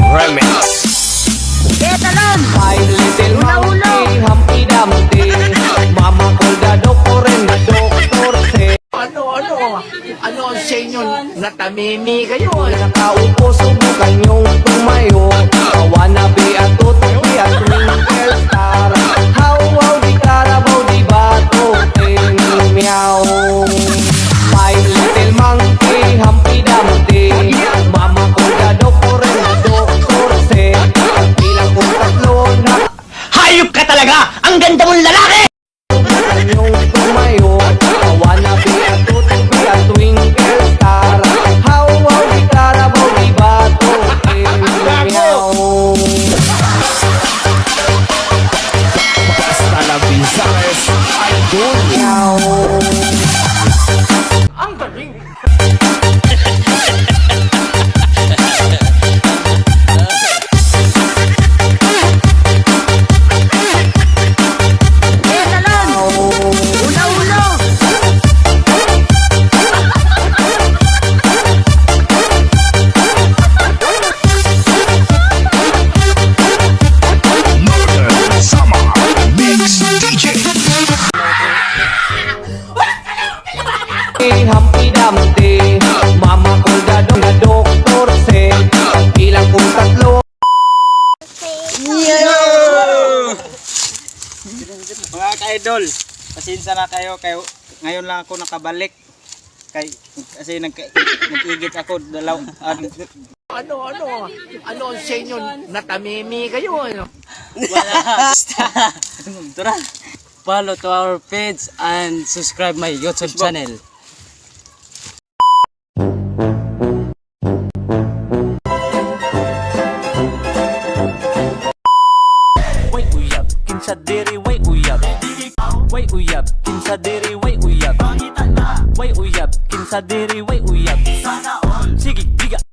Remix. Talon! My little monkey, Humpty Dumpty. Mama called the doctor and the doctor said, Ano ang sa inyo? Natamimi kayo. nakaupo, subukan yung tumayo. Wannabe at tutupi at twinkle star. How, di karabaw, di bato, meow. My little monkey, Humpty Dumpty. Mama called the doctor and the doctor said, bilang kong tatlo na Hayop ka talaga! Ang ganda mong lalaki! yung tumayo. Wannabe at tutupi at twinkle star. How, di karabaw, di bato, meow. Hasta la vista. Idol. Meow. Ang galing. Talon! Ulo! Northern Summer Mix DJ. Humpty Dumpty, Mama called the doctor said, bilang kong tatlo. Mga ka-idol, pasensya na kayo ngayon lang ako nakabalik kasi nag-igit ako Ano ang sa inyo? Natamimi kayo. wala basta. Tara, follow to our page and subscribe my YouTube channel. Way uyab, kinsa diri way uyab. Way uyab, kinsa diri way uyab. Way uyab, kinsa diri way uyab. Sana